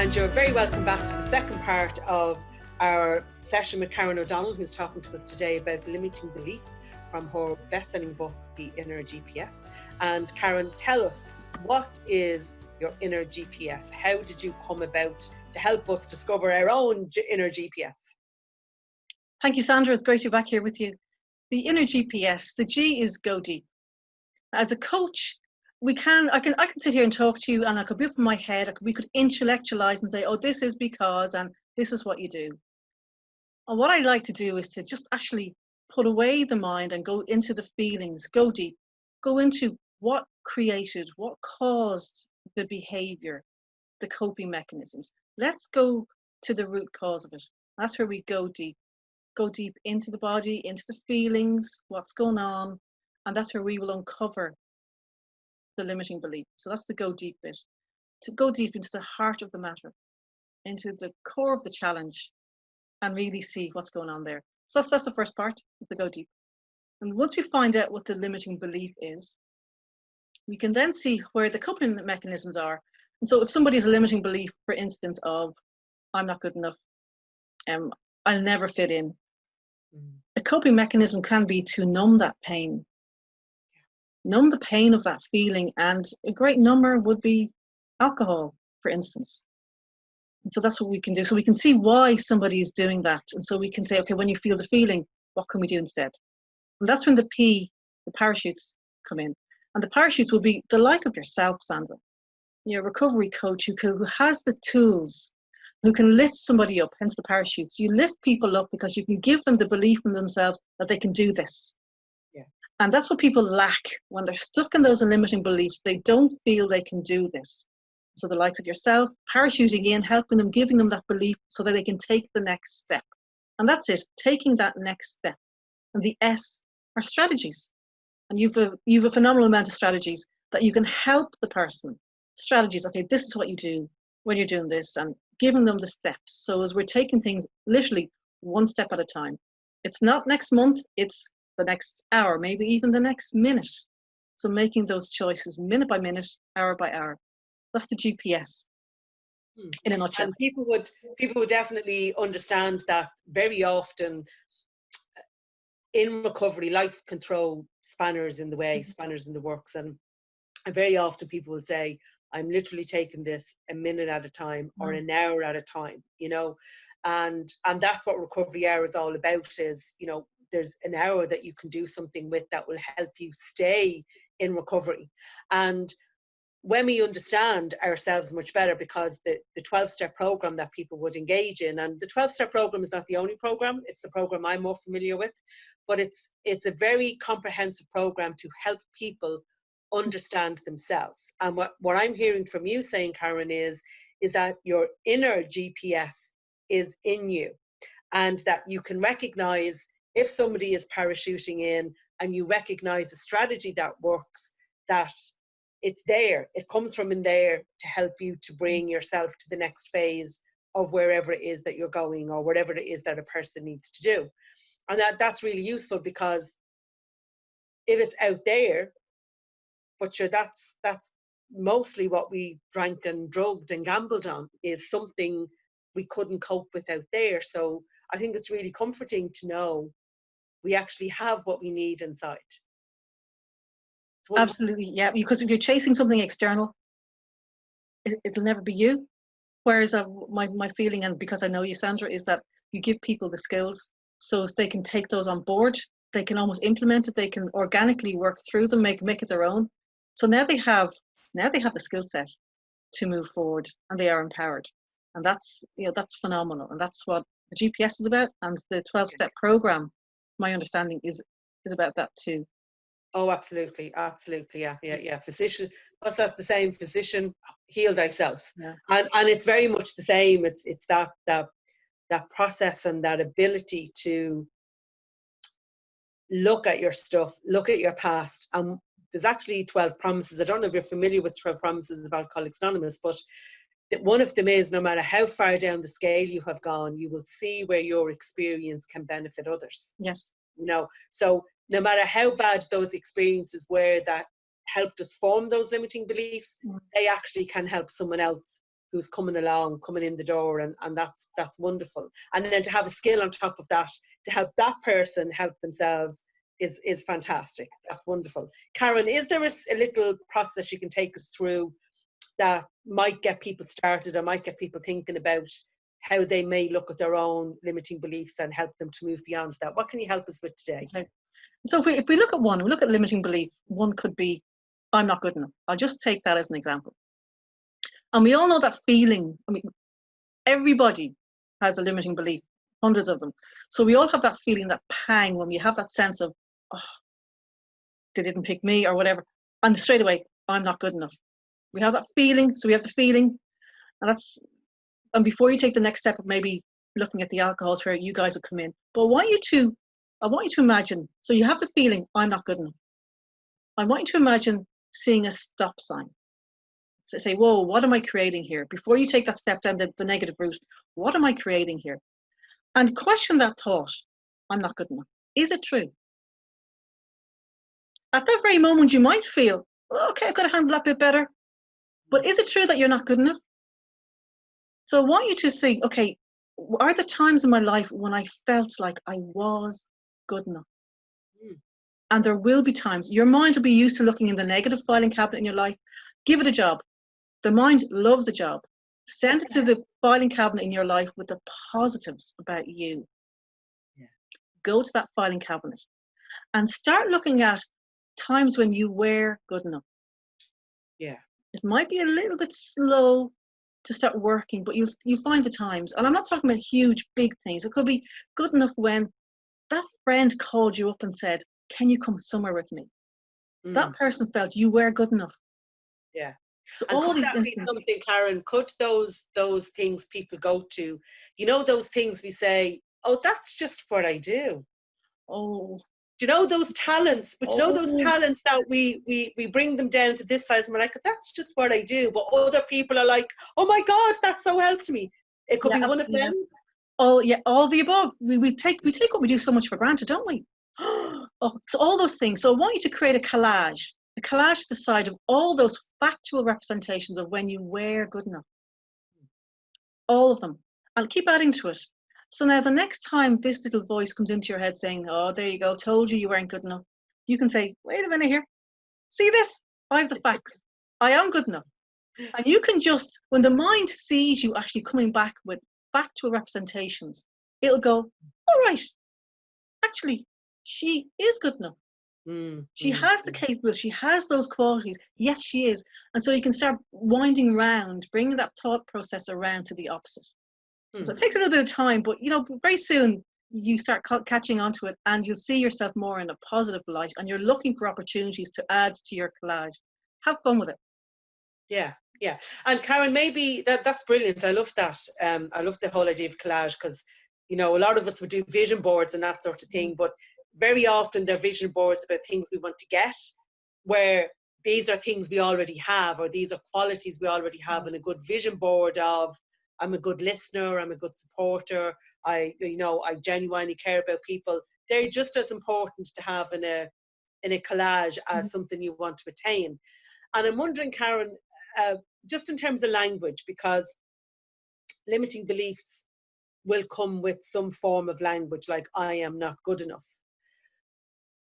and you're very welcome back to the second part of our session with Karen O'Donnell, who's talking to us today about limiting beliefs from her best-selling book, The Inner GPS. And Karen, tell us, what is your inner GPS? How did you come about to help us discover our own inner GPS? Thank you, Sandra. It's great to be back here with you. The inner GPS, the G is go deep. As a coach, I can sit here and talk to you, and I could be up in my head, we could intellectualize and say, oh, this is because, and this is what you do. And what I like to do is to just actually put away the mind and go into the feelings, go deep, go into what created, what caused the behavior, the coping mechanisms. Let's go to the root cause of it. That's where we go deep into the body, into the feelings, what's going on, and that's where we will uncover the limiting belief. So that's the go deep bit, to go deep into the heart of the matter, into the core of the challenge, and really see what's going on there. So that's the first part, is the go deep. And once we find out what the limiting belief is, we can then see where the coping mechanisms are. And so if somebody has a limiting belief, for instance, of I'm not good enough, I'll never fit in, a coping mechanism can be to numb that pain, numb the pain of that feeling, and a great number would be alcohol, for instance. And so that's what we can do. So we can see why somebody is doing that, and so we can say, okay, when you feel the feeling, what can we do instead? And that's when the parachutes come in. And the parachutes will be the like of yourself, Sandra, your recovery coach who has the tools, who can lift somebody up, hence the parachutes. You lift people up because you can give them the belief in themselves that they can do this. Yeah. And that's what people lack when they're stuck in those limiting beliefs. They don't feel they can do this. So the likes of yourself, parachuting in, helping them, giving them that belief so that they can take the next step. And that's it, taking that next step. And the S are strategies. And you've a phenomenal amount of strategies that you can help the person. Strategies, okay, this is what you do when you're doing this, and giving them the steps. So as we're taking things literally one step at a time, it's not next month, it's the next hour, maybe even the next minute. So making those choices minute by minute, hour by hour. That's the GPS in a nutshell. And people would definitely understand that very often in recovery, life can throw spanners in the way, spanners in the works. And very often people will say, I'm literally taking this a minute at a time or an hour at a time, and that's what recovery hour is all about. Is, there's an hour that you can do something with that will help you stay in recovery. And when we understand ourselves much better, because the 12-step program that people would engage in, and the 12-step program is not the only program, it's the program I'm more familiar with, but it's a very comprehensive program to help people understand themselves. And what I'm hearing from you saying, Karen, is that your inner GPS is in you, and that you can recognize if somebody is parachuting in, and you recognize a strategy that works, that it's there, it comes from in there to help you to bring yourself to the next phase of wherever it is that you're going, or whatever it is that a person needs to do. And that's really useful, because if it's out there, but sure, that's mostly what we drank and drugged and gambled on, is something we couldn't cope with out there. So I think it's really comforting to know we actually have what we need inside. Absolutely, yeah, because if you're chasing something external, it'll never be you. Whereas my feeling, and because I know you, Sandra, is that you give people the skills so as they can take those on board, they can almost implement it, they can organically work through them, make it their own. So now they have the skill set to move forward, and they are empowered. And that's phenomenal. And that's what the GPS is about, and the 12-step program, my understanding, is about that too. Oh, absolutely, yeah. Physician, what's that? The same, physician, heal thyself. Yeah. And it's very much the same. It's that process and that ability to look at your stuff, look at your past. And there's actually 12 promises. I don't know if you're familiar with 12 promises of Alcoholics Anonymous, but one of them is, no matter how far down the scale you have gone, you will see where your experience can benefit others. Yes. So no matter how bad those experiences were that helped us form those limiting beliefs, they actually can help someone else who's coming along, coming in the door, and that's wonderful. And then to have a skill on top of that to help that person help themselves is fantastic. That's wonderful. Karen, is there a little process you can take us through that might get people started or might get people thinking about how they may look at their own limiting beliefs and help them to move beyond that? What can you help us with today? Okay. So if we look at one, we look at limiting belief, one could be, I'm not good enough. I'll just take that as an example. And we all know that feeling. I mean, everybody has a limiting belief, hundreds of them. So we all have that feeling, that pang, when we have that sense of, oh, they didn't pick me or whatever. And straight away, I'm not good enough. We have that feeling. So we have the feeling. And before you take the next step of maybe looking at the alcohols where you guys would come in, but I want you to imagine, so you have the feeling, I'm not good enough. I want you to imagine seeing a stop sign. So say, whoa, what am I creating here? Before you take that step down the negative route, what am I creating here? And question that thought, I'm not good enough. Is it true? At that very moment, you might feel, okay, I could have handled that bit better. But is it true that you're not good enough? So I want you to say, okay, are there times in my life when I felt like I was good enough? And there will be times. Your mind will be used to looking in the negative filing cabinet in your life. Give it a job. The mind loves a job. Send it to the filing cabinet in your life with the positives about you. Yeah. Go to that filing cabinet and start looking at times when you were good enough. Yeah. It might be a little bit slow to start working, but you find the times. And I'm not talking about huge, big things. It could be good enough when that friend called you up and said, can you come somewhere with me? That person felt you were good enough. Yeah. So and all could these that be something, Karen? Could those things people go to, those things we say, oh, that's just what I do. Oh. Do you know those talents? But you know those Oh. talents that we bring them down to this size and we're like, that's just what I do. But other people are like, oh my God, that so helped me. It could be one of them. All the above. We take what we do so much for granted, don't we? Oh, so all those things. So I want you to create a collage to the side of all those factual representations of when you were good enough. All of them. And keep adding to it. So now the next time this little voice comes into your head saying, oh, there you go, told you weren't good enough, you can say, wait a minute here. See this? I have the facts. I am good enough. And you can just, when the mind sees you actually coming back with factual representations, it'll go, all right, actually, she is good enough. She has the capability, she has those qualities. Yes, she is. And so you can start winding round, bringing that thought process around to the opposite. So it takes a little bit of time, but very soon you start catching onto it and you'll see yourself more in a positive light and you're looking for opportunities to add to your collage. Have fun with it. Yeah. Yeah. And Karen, maybe that's brilliant. I love that. I love the whole idea of collage because, a lot of us would do vision boards and that sort of thing, but very often they're vision boards about things we want to get, where these are things we already have, or these are qualities we already have, and a good vision board of, I'm a good listener, I'm a good supporter, I genuinely care about people. They're just as important to have in a collage as something you want to attain. And I'm wondering, Karen, just in terms of language, because limiting beliefs will come with some form of language like I am not good enough.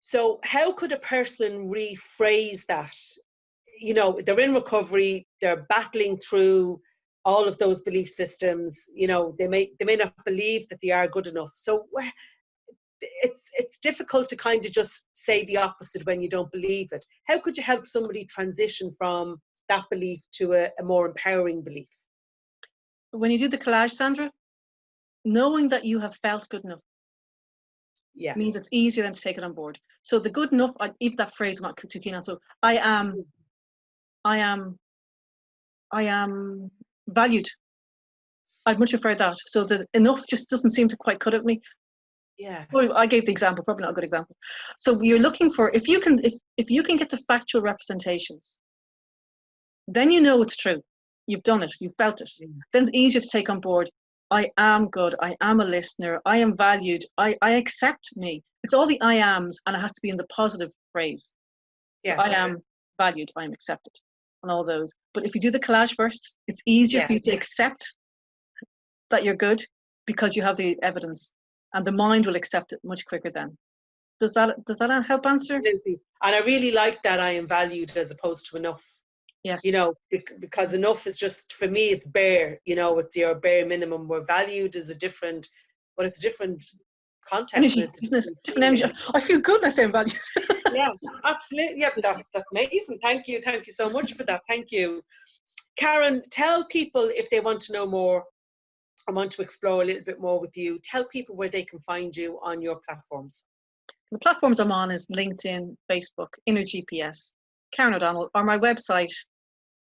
So how could a person rephrase that? They're in recovery, they're battling through all of those belief systems. They may not believe that they are good enough. So it's difficult to kind of just say the opposite when you don't believe it. How could you help somebody transition from that belief to a more empowering belief? When you do the collage, Sandra, knowing that you have felt good enough means it's easier than to take it on board. So the good enough, even that phrase I'm not too keen on. So I am valued. I'd much prefer that. So the enough just doesn't seem to quite cut at me. Yeah. Well, I gave the example, probably not a good example. So you're looking for, if you can get the factual representations, then it's true. You've done it, you've felt it. Then it's easier to take on board. I am good, I am a listener, I am valued, I accept me. It's all the I ams, and it has to be in the positive phrase. So I am valued, I am accepted. on all those. But if you do the collage first, it's easier for you to accept that you're good because you have the evidence, and the mind will accept it much quicker then. Does that help answer? Absolutely. And I really like that I am valued as opposed to enough. Yes. You know, because enough is just, for me, it's bare, you know, it's your bare minimum. Where valued is a different context. Energy, And it's a isn't it? Different energy. I feel good when I say I'm valued. Yeah, absolutely. Yeah, that's amazing. Thank you so much for that. Thank you. Karen, tell people, if they want to know more and want to explore a little bit more with you, tell people where they can find you on your platforms. The platforms I'm on is LinkedIn, Facebook, Inner GPS, Karen O'Donnell, or my website,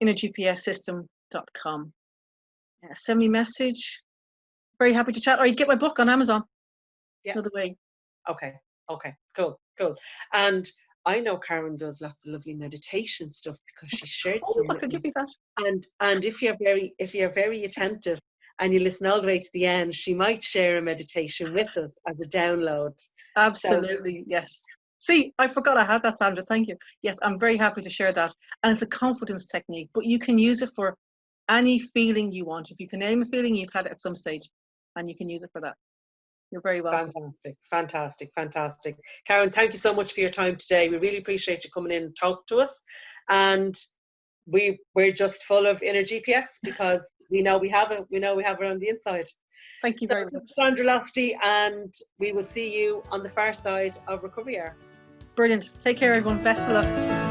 innergpssystem.com. Send me a message. Very happy to chat. Or you get my book on Amazon. Yeah. Another way. Okay. Cool. And I know Karen does lots of lovely meditation stuff because she shared some. I could give you that. And if you're very attentive and you listen all the way to the end, she might share a meditation with us as a download. Absolutely, yes. See, I forgot I had that, Sandra. Thank you. Yes, I'm very happy to share that. And it's a confidence technique, but you can use it for any feeling you want. If you can name a feeling, you've had it at some stage, and you can use it for that. You're very welcome. Fantastic. Karen, thank you so much for your time today. We really appreciate you coming in and talk to us. And we're just full of inner GPS because we know we have it. We know we have it on the inside. Thank you very much. This is Sandra Losty, and we will see you on the far side of Recovery Hour. Brilliant. Take care, everyone. Best of luck.